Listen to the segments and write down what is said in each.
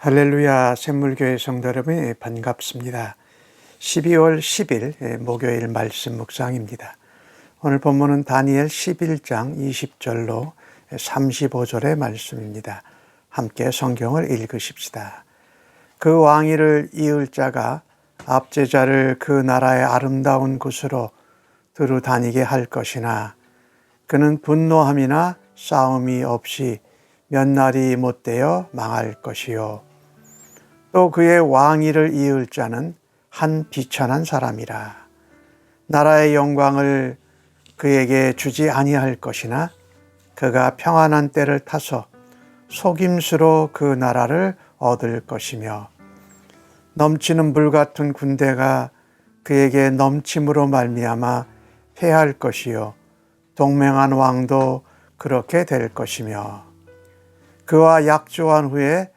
할렐루야, 샘물교회 성도 여러분, 반갑습니다. 12월 10일 목요일 말씀 묵상입니다. 오늘 본문은 다니엘 11장 20절로 35절의 말씀입니다. 함께 성경을 읽으십시다. 그 왕위를 이을 자가 압제자를 그 나라의 아름다운 곳으로 두루 다니게 할 것이나 그는 분노함이나 싸움이 없이 몇 날이 못되어 망할 것이요. 또 그의 왕위를 이을 자는 한 비천한 사람이라. 나라의 영광을 그에게 주지 아니할 것이나 그가 평안한 때를 타서 속임수로 그 나라를 얻을 것이며 넘치는 물 같은 군대가 그에게 넘침으로 말미암아 패할 것이요 동맹한 왕도 그렇게 될 것이며 그와 약조한 후에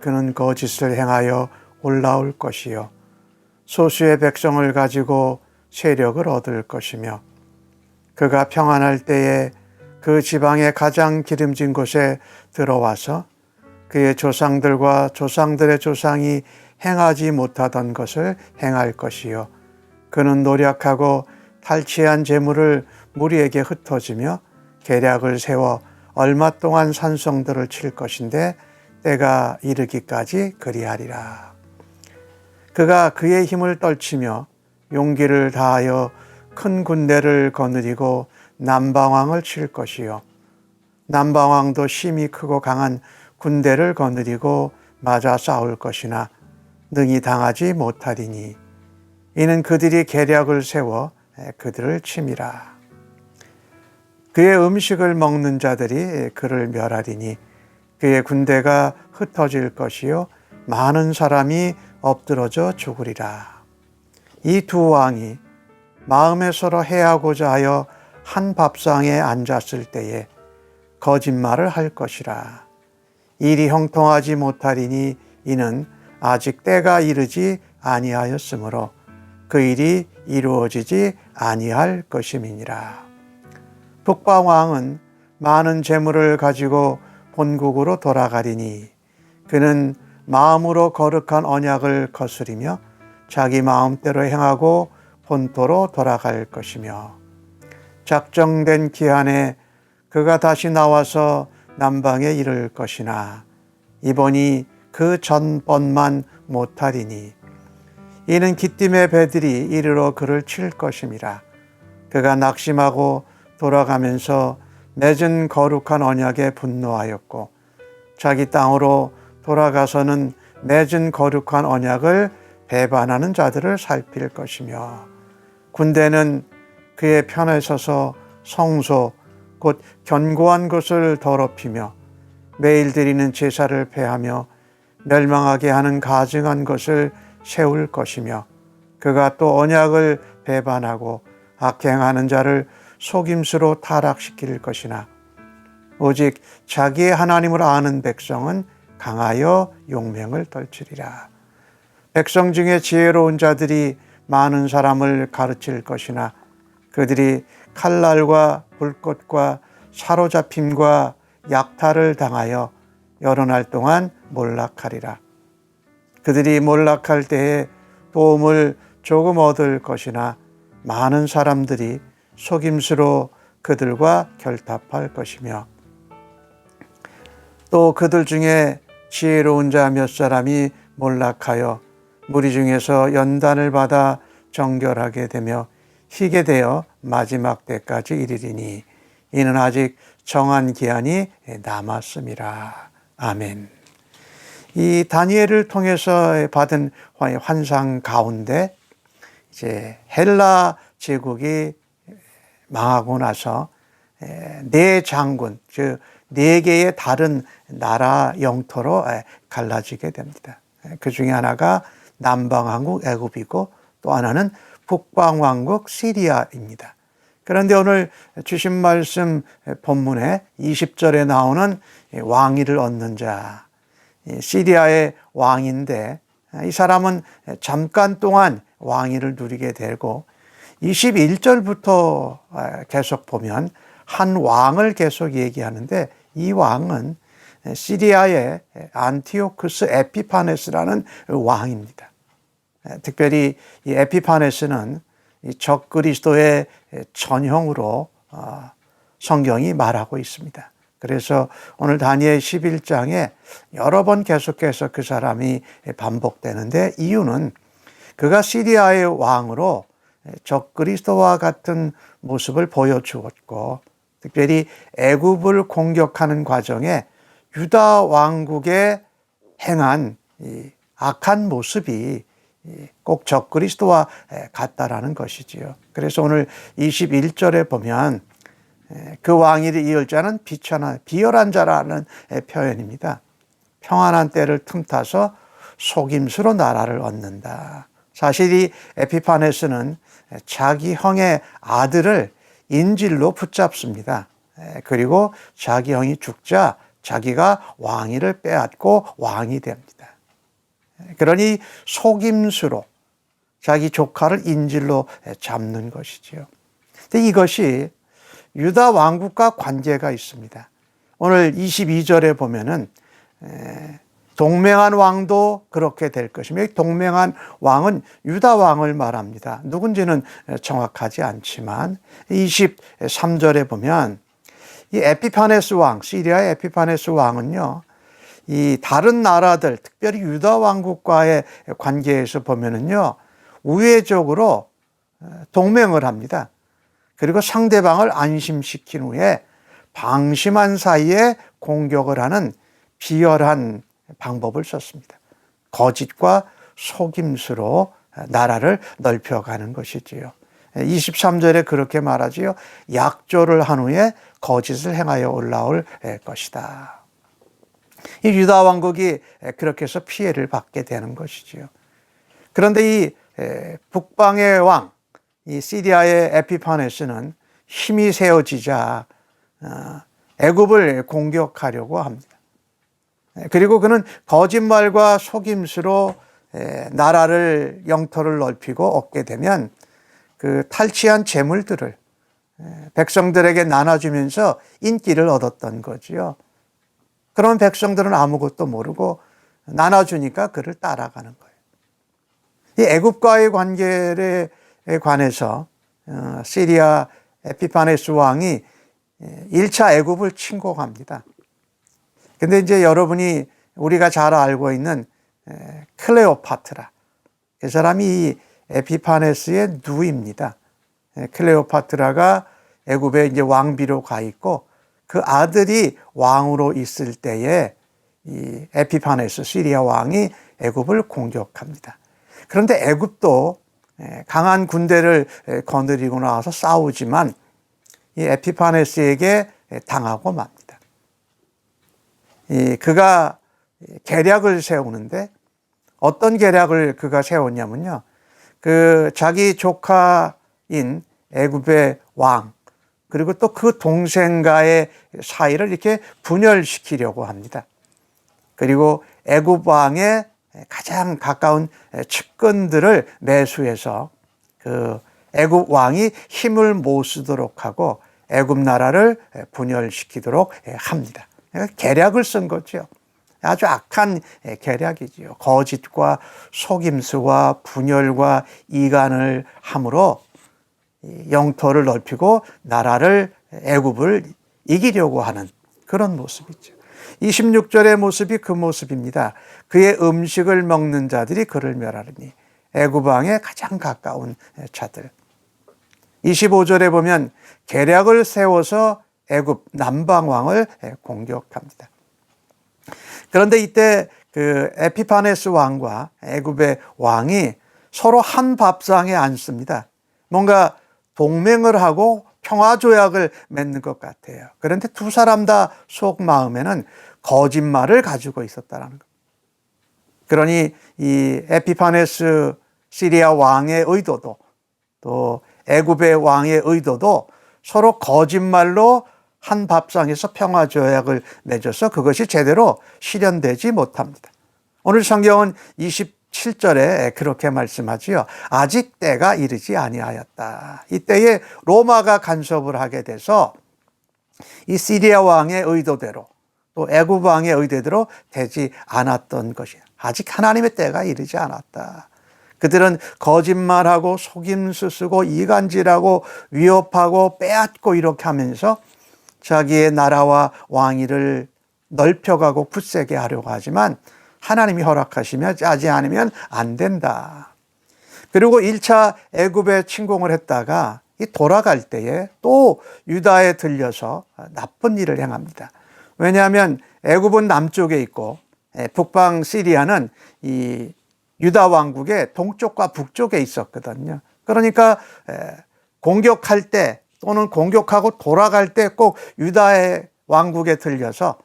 그는 거짓을 행하여 올라올 것이요 소수의 백성을 가지고 세력을 얻을 것이며 그가 평안할 때에 그 지방의 가장 기름진 곳에 들어와서 그의 조상들과 조상들의 조상이 행하지 못하던 것을 행할 것이요 그는 노력하고 탈취한 재물을 무리에게 흩어지며 계략을 세워 얼마 동안 산성들을 칠 것인데 때가 이르기까지 그리하리라. 그가 그의 힘을 떨치며 용기를 다하여 큰 군대를 거느리고 남방왕을 칠 것이요 남방왕도 힘이 크고 강한 군대를 거느리고 맞아 싸울 것이나 능히 당하지 못하리니 이는 그들이 계략을 세워 그들을 침이라. 그의 음식을 먹는 자들이 그를 멸하리니 그의 군대가 흩어질 것이요 많은 사람이 엎드러져 죽으리라. 이 두 왕이 마음에 서로 해하고자 하여 한 밥상에 앉았을 때에 거짓말을 할 것이라. 일이 형통하지 못하리니 이는 아직 때가 이르지 아니하였으므로 그 일이 이루어지지 아니할 것임이니라. 북방왕은 많은 재물을 가지고 본국으로 돌아가리니 그는 마음으로 거룩한 언약을 거스리며 자기 마음대로 행하고 본토로 돌아갈 것이며 작정된 기한에 그가 다시 나와서 남방에 이를 것이나 이번이 그 전번만 못하리니 이는 기띔의 배들이 이르러 그를 칠 것임이라. 그가 낙심하고 돌아가면서 맺은 거룩한 언약에 분노하였고 자기 땅으로 돌아가서는 맺은 거룩한 언약을 배반하는 자들을 살필 것이며 군대는 그의 편에 서서 성소 곧 견고한 것을 더럽히며 매일 드리는 제사를 폐하며 멸망하게 하는 가증한 것을 세울 것이며 그가 또 언약을 배반하고 악행하는 자를 속임수로 타락시킬 것이나 오직 자기의 하나님을 아는 백성은 강하여 용맹을 떨치리라. 백성 중에 지혜로운 자들이 많은 사람을 가르칠 것이나 그들이 칼날과 불꽃과 사로잡힘과 약탈을 당하여 여러 날 동안 몰락하리라. 그들이 몰락할 때에 도움을 조금 얻을 것이나 많은 사람들이 속임수로 그들과 결탑할 것이며 또 그들 중에 지혜로운 자 몇 사람이 몰락하여 무리 중에서 연단을 받아 정결하게 되며 희게 되어 마지막 때까지 이르리니 이는 아직 정한 기한이 남았음이라. 아멘. 이 다니엘을 통해서 받은 환상 가운데 이제 헬라 제국이 망하고 나서 네 장군, 즉 네 개의 다른 나라 영토로 갈라지게 됩니다. 그 중에 하나가 남방왕국 애굽이고 또 하나는 북방왕국 시리아입니다. 그런데 오늘 주신 말씀 본문에 20절에 나오는 왕위를 얻는 자, 시리아의 왕인데 이 사람은 잠깐 동안 왕위를 누리게 되고 21절부터 계속 보면 한 왕을 계속 얘기하는데 이 왕은 시리아의 안티오쿠스 에피파네스라는 왕입니다. 특별히 이 에피파네스는 적그리스도의 전형으로 성경이 말하고 있습니다. 그래서 오늘 다니엘 11장에 여러 번 계속해서 그 사람이 반복되는데, 이유는 그가 시리아의 왕으로 적그리스도와 같은 모습을 보여주었고, 특별히 애굽을 공격하는 과정에 유다 왕국에 행한 이 악한 모습이 꼭 적그리스도와 같다라는 것이지요. 그래서 오늘 21절에 보면 그 왕위를 이을 자는 비열한 자라는 표현입니다. 평안한 때를 틈타서 속임수로 나라를 얻는다. 사실 이 에피파네스는 자기 형의 아들을 인질로 붙잡습니다. 그리고 자기 형이 죽자 자기가 왕위를 빼앗고 왕이 됩니다. 그러니 속임수로 자기 조카를 인질로 잡는 것이지요. 근데 이것이 유다 왕국과 관계가 있습니다. 오늘 22절에 보면은 동맹한 왕도 그렇게 될 것이며, 동맹한 왕은 유다 왕을 말합니다. 누군지는 정확하지 않지만 23절에 보면 이 에피파네스 왕, 시리아의 에피파네스 왕은요, 이 다른 나라들, 특별히 유다 왕국과의 관계에서 보면은요, 우회적으로 동맹을 합니다. 그리고 상대방을 안심시킨 후에 방심한 사이에 공격을 하는 비열한 방법을 썼습니다. 거짓과 속임수로 나라를 넓혀가는 것이지요. 23절에 그렇게 말하지요. 약조를 한 후에 거짓을 행하여 올라올 것이다. 이 유다 왕국이 그렇게 해서 피해를 받게 되는 것이지요. 그런데 이 북방의 왕, 이 시리아의 에피파네스는 힘이 세워지자 애굽을 공격하려고 합니다. 그리고 그는 거짓말과 속임수로 나라를, 영토를 넓히고 얻게 되면 그 탈취한 재물들을 백성들에게 나눠주면서 인기를 얻었던 거지요. 그러면 백성들은 아무것도 모르고 나눠주니까 그를 따라가는 거예요. 이 애굽과의 관계에 관해서 시리아 에피파네스 왕이 1차 애굽을 침공합니다. 근데 이제 여러분이 우리가 잘 알고 있는 클레오파트라, 그 사람이 이 에피파네스의 누이입니다. 클레오파트라가 애굽에 이제 왕비로 가 있고, 그 아들이 왕으로 있을 때에 이 에피파네스 시리아 왕이 애굽을 공격합니다. 그런데 애굽도 강한 군대를 거느리고 나와서 싸우지만 이 에피파네스에게 당하고 맙니다. 그가 계략을 세우는데, 어떤 계략을 그가 세웠냐면요, 그 자기 조카인 애굽의 왕, 그리고 또 그 동생과의 사이를 이렇게 분열시키려고 합니다. 그리고 애굽 왕의 가장 가까운 측근들을 매수해서 그 애굽 왕이 힘을 못 쓰도록 하고 애굽 나라를 분열시키도록 합니다. 계략을 쓴 거죠. 아주 악한 계략이지요. 거짓과 속임수와 분열과 이간을 함으로 영토를 넓히고 나라를, 애굽을 이기려고 하는 그런 모습이죠. 26절의 모습이 그 모습입니다. 그의 음식을 먹는 자들이 그를 멸하리니, 애굽 왕의 가장 가까운 자들. 25절에 보면 계략을 세워서 애굽 남방 왕을 공격합니다. 그런데 이때 그 에피파네스 왕과 애굽의 왕이 서로 한 밥상에 앉습니다. 뭔가 동맹을 하고 평화조약을 맺는 것 같아요. 그런데 두 사람 다 속마음에는 거짓말을 가지고 있었다는 것. 그러니 이 에피파네스 시리아 왕의 의도도, 또 애굽의 왕의 의도도 서로 거짓말로 한 밥상에서 평화조약을 맺어서 그것이 제대로 실현되지 못합니다. 오늘 성경은 27절에 그렇게 말씀하지요. 아직 때가 이르지 아니하였다. 이때에 로마가 간섭을 하게 돼서 이 시리아 왕의 의도대로, 또 애굽 왕의 의대대로 되지 않았던 것이야. 아직 하나님의 때가 이르지 않았다. 그들은 거짓말하고 속임수 쓰고 이간질하고 위협하고 빼앗고 이렇게 하면서 자기의 나라와 왕위를 넓혀가고 굳세게 하려고 하지만 하나님이 허락하시면 하지 않으면 안 된다. 그리고 1차 애굽에 침공을 했다가 돌아갈 때에 또 유다에 들려서 나쁜 일을 행합니다. 왜냐하면 애굽은 남쪽에 있고 북방 시리아는 이 유다 왕국의 동쪽과 북쪽에 있었거든요. 그러니까 공격할 때 또는 공격하고 돌아갈 때 꼭 유다의 왕국에 들려서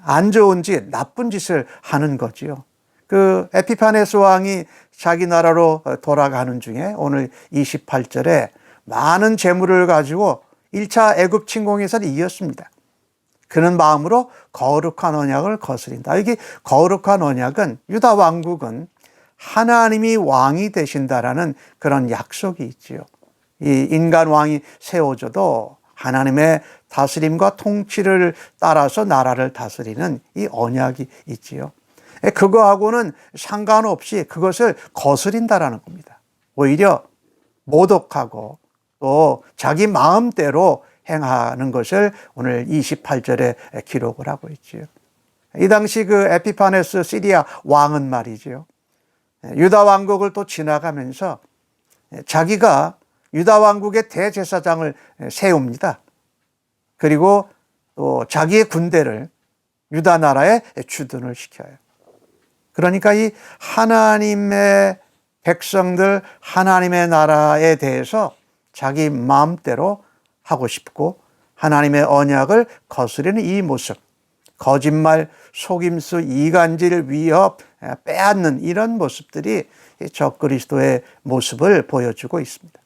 안 좋은 짓, 나쁜 짓을 하는 거지요. 그 에피파네스 왕이 자기 나라로 돌아가는 중에 오늘 28절에 많은 재물을 가지고 1차 애굽 침공에서는 이겼습니다. 그런 마음으로 거룩한 언약을 거스린다. 여기 거룩한 언약은 유다 왕국은 하나님이 왕이 되신다라는 그런 약속이 있지요. 이 인간 왕이 세워져도 하나님의 다스림과 통치를 따라서 나라를 다스리는 이 언약이 있지요. 그거하고는 상관없이 그것을 거스린다라는 겁니다. 오히려 모독하고 또 자기 마음대로 행하는 것을 오늘 28절에 기록을 하고 있지요. 이 당시 그 에피파네스 시리아 왕은 말이지요. 유다 왕국을 또 지나가면서 자기가 유다 왕국의 대제사장을 세웁니다. 그리고 또 자기의 군대를 유다 나라에 주둔을 시켜요. 그러니까 이 하나님의 백성들, 하나님의 나라에 대해서 자기 마음대로 하고 싶고 하나님의 언약을 거스르는 이 모습, 거짓말, 속임수, 이간질, 위협, 빼앗는 이런 모습들이 적그리스도의 모습을 보여주고 있습니다.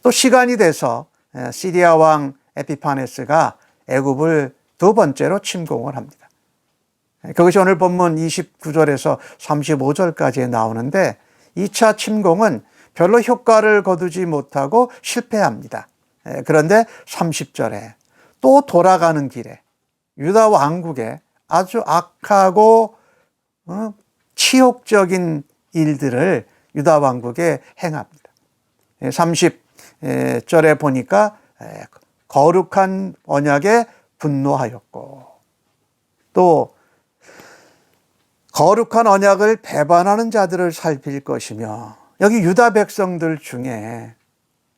또 시간이 돼서 시리아 왕 에피파네스가 애굽을 두 번째로 침공을 합니다. 그것이 오늘 본문 29절에서 35절까지 나오는데 2차 침공은 별로 효과를 거두지 못하고 실패합니다. 그런데 30절에 또 돌아가는 길에 유다 왕국에 아주 악하고 치욕적인 일들을 유다 왕국에 행합니다. 30절에 보니까 거룩한 언약에 분노하였고 또 거룩한 언약을 배반하는 자들을 살필 것이며 여기 유다 백성들 중에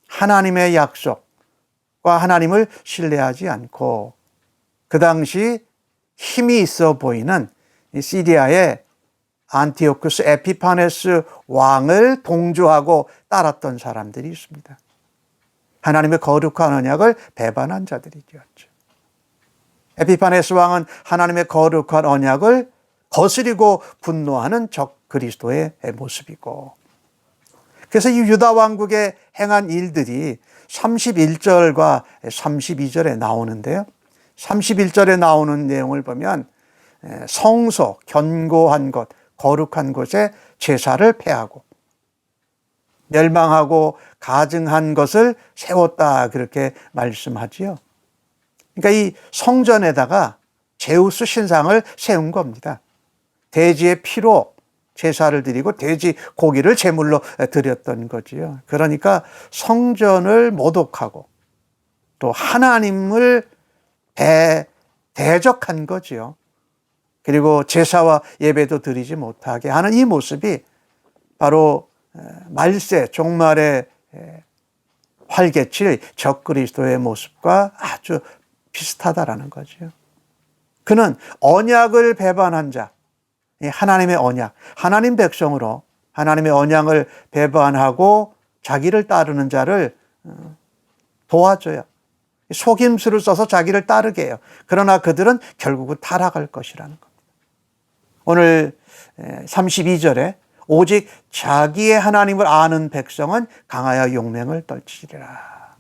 하나님의 약속과 하나님을 신뢰하지 않고 그 당시 힘이 있어 보이는 시리아의 안티오쿠스 에피파네스 왕을 동조하고 따랐던 사람들이 있습니다. 하나님의 거룩한 언약을 배반한 자들이었죠. 에피파네스 왕은 하나님의 거룩한 언약을 거스리고 분노하는 적 그리스도의 모습이고 그래서 이 유다 왕국에 행한 일들이 31절과 32절에 나오는데요. 31절에 나오는 내용을 보면 성소, 견고한 곳, 거룩한 곳에 제사를 폐하고 멸망하고 가증한 것을 세웠다 그렇게 말씀하지요. 그러니까 이 성전에다가 제우스 신상을 세운 겁니다. 돼지의 피로 제사를 드리고 돼지 고기를 제물로 드렸던 거지요. 그러니까 성전을 모독하고 또 하나님을 대적한 거지요. 그리고 제사와 예배도 드리지 못하게 하는 이 모습이 바로 말세 종말에 활개칠 적그리스도의 모습과 아주 비슷하다라는 거죠. 그는 언약을 배반한 자, 하나님의 언약, 하나님 백성으로 하나님의 언약을 배반하고 자기를 따르는 자를 도와줘요. 속임수를 써서 자기를 따르게 해요. 그러나 그들은 결국은 타락할 것이라는 겁니다. 오늘 32절에 오직 자기의 하나님을 아는 백성은 강하여 용맹을 떨치리라.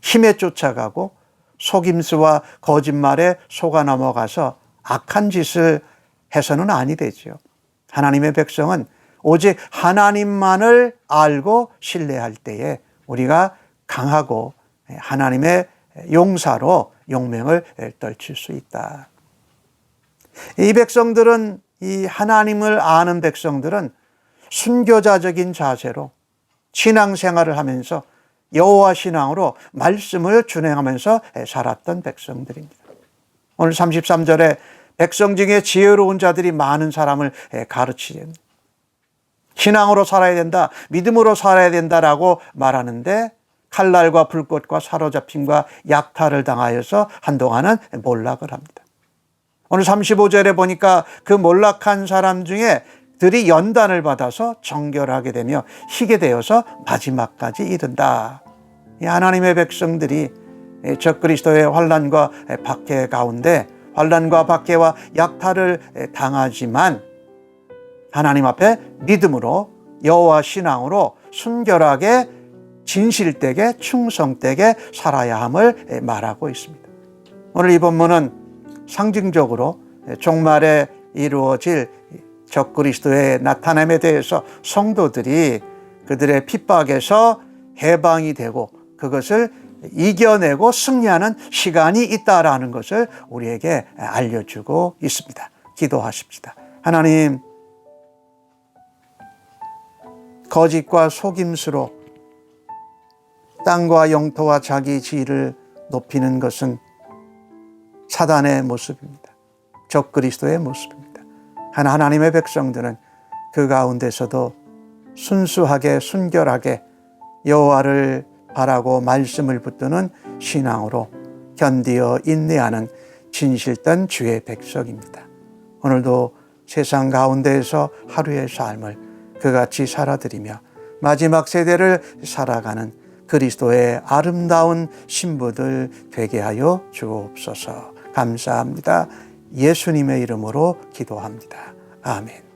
힘에 쫓아가고 속임수와 거짓말에 속아 넘어가서 악한 짓을 해서는 아니 되죠. 하나님의 백성은 오직 하나님만을 알고 신뢰할 때에 우리가 강하고 하나님의 용사로 용맹을 떨칠 수 있다. 이 백성들은, 이 하나님을 아는 백성들은 순교자적인 자세로 신앙생활을 하면서 여호와 신앙으로 말씀을 준행하면서 살았던 백성들입니다. 오늘 33절에 백성 중에 지혜로운 자들이 많은 사람을 가르치는, 신앙으로 살아야 된다, 믿음으로 살아야 된다라고 말하는데 칼날과 불꽃과 사로잡힘과 약탈을 당하여서 한동안은 몰락을 합니다. 오늘 35절에 보니까 그 몰락한 사람 중에 들이 연단을 받아서 정결하게 되며 희게 되어서 마지막까지 이른다. 이 하나님의 백성들이 적그리스도의 환난과 박해 가운데 환난과 박해와 약탈을 당하지만 하나님 앞에 믿음으로 여호와 신앙으로 순결하게 진실되게 충성되게 살아야 함을 말하고 있습니다. 오늘 이 본문은 상징적으로 종말에 이루어질 적그리스도의 나타남에 대해서 성도들이 그들의 핍박에서 해방이 되고 그것을 이겨내고 승리하는 시간이 있다라는 것을 우리에게 알려주고 있습니다. 기도하십시다. 하나님, 거짓과 속임수로 땅과 영토와 자기 지위를 높이는 것은 사단의 모습입니다. 적그리스도의 모습입니다. 하나님의 백성들은 그 가운데서도 순수하게 순결하게 여호와를 바라고 말씀을 붙드는 신앙으로 견디어 인내하는 진실된 주의 백성입니다. 오늘도 세상 가운데에서 하루의 삶을 그같이 살아드리며 마지막 세대를 살아가는 그리스도의 아름다운 신부들 되게 하여 주옵소서. 감사합니다. 예수님의 이름으로 기도합니다. 아멘.